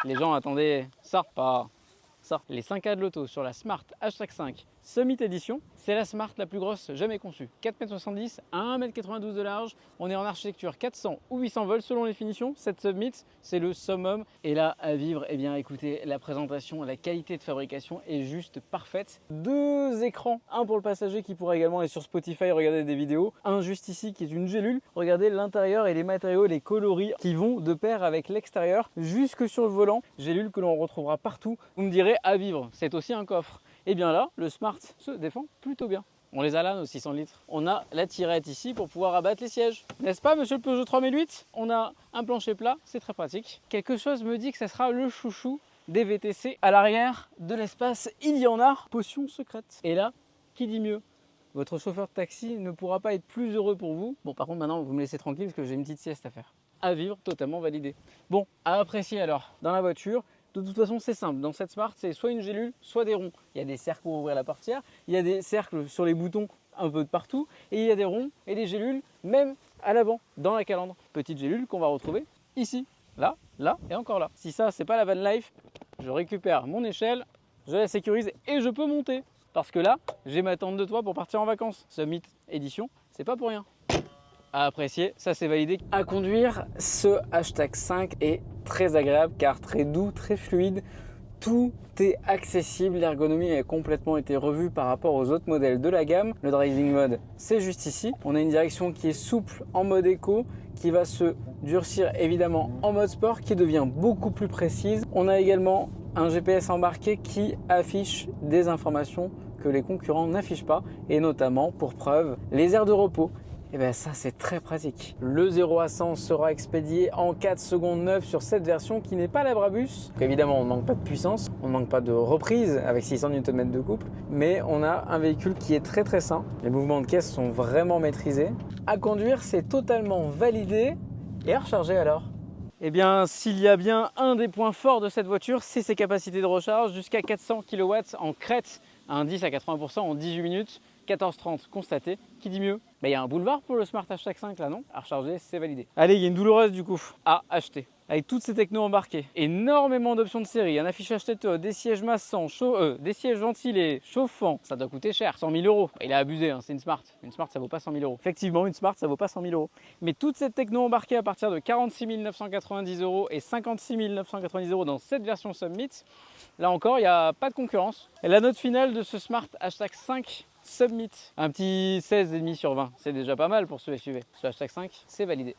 Les gens attendaient ça, pas ça. Les 5A de l'auto sur la Smart H5 Summit Edition, c'est la Smart la plus grosse jamais conçue. 4,70 m, 1,92 m de large. On est en architecture 400 ou 800 volts selon les finitions. Cette Summit, c'est le summum. Et là, à vivre, eh bien écoutez, la présentation, la qualité de fabrication est juste parfaite. 2 écrans, un pour le passager qui pourra également aller sur Spotify regarder des vidéos. Un juste ici qui est une gélule. Regardez l'intérieur et les matériaux, les coloris qui vont de pair avec l'extérieur jusque sur le volant. Gélule que l'on retrouvera partout. Vous me direz, à vivre, c'est aussi un coffre. Et bien là, le Smart se défend plutôt bien. On les a là, nos 600 litres. On a la tirette ici pour pouvoir abattre les sièges. N'est-ce pas, monsieur le Peugeot 3008? On a un plancher plat, c'est très pratique. Quelque chose me dit que ça sera le chouchou des VTC. À l'arrière de l'espace, il y en a. Potion secrète. Et là, qui dit mieux? Votre chauffeur de taxi ne pourra pas être plus heureux pour vous. Bon, par contre, maintenant, vous me laissez tranquille parce que j'ai une petite sieste à faire. À vivre, totalement validé. Bon, à apprécier alors dans la voiture. De toute façon, c'est simple. Dans cette Smart, c'est soit une gélule, soit des ronds. Il y a des cercles pour ouvrir la portière, il y a des cercles sur les boutons un peu de partout, et il y a des ronds et des gélules, même à l'avant, dans la calandre. Petite gélule qu'on va retrouver ici, là, là et encore là. Si ça, c'est pas la van life, je récupère mon échelle, je la sécurise et je peux monter. Parce que là, j'ai ma tente de toit pour partir en vacances. Summit Edition, c'est pas pour rien. À apprécier, ça c'est validé. À conduire, ce H5 est très agréable car très doux, très fluide. Tout est accessible, l'ergonomie a complètement été revue par rapport aux autres modèles de la gamme. Le driving mode, c'est juste ici. On a une direction qui est souple en mode éco, qui va se durcir évidemment en mode sport, qui devient beaucoup plus précise. On a également un GPS embarqué qui affiche des informations que les concurrents n'affichent pas, et notamment pour preuve les aires de repos. Et bien ça c'est très pratique. Le 0 à 100 sera expédié en 4 secondes 9 sur cette version qui n'est pas la Brabus. Donc évidemment on ne manque pas de puissance, on ne manque pas de reprise avec 600 Nm de couple, mais on a un véhicule qui est très sain. Les mouvements de caisse sont vraiment maîtrisés. À conduire, c'est totalement validé. Et à recharger alors? Eh bien, s'il y a bien un des points forts de cette voiture, c'est ses capacités de recharge jusqu'à 400 kW en crête, un 10 à 80% en 18 minutes. 14,30 constaté. Qui dit mieux? Il y a un boulevard pour le Smart H5 là, non? À recharger, c'est validé. Allez, il y a une douloureuse du coup à acheter. Avec toutes ces technos embarquées, énormément d'options de série, un affichage tête-haute, des sièges massants, des sièges ventilés, chauffants, ça doit coûter cher, 100 000 euros. Il a abusé, hein, c'est une Smart. Une Smart, ça vaut pas 100 000 euros. Effectivement, une Smart, ça vaut pas 100 000 euros. Mais toute cette techno embarquée à partir de 46 990 euros et 56 990 euros dans cette version Summit, là encore, il n'y a pas de concurrence. Et la note finale de ce Smart H5 Summit, un petit 16,5 sur 20, c'est déjà pas mal pour ce SUV. Ce H5, c'est validé.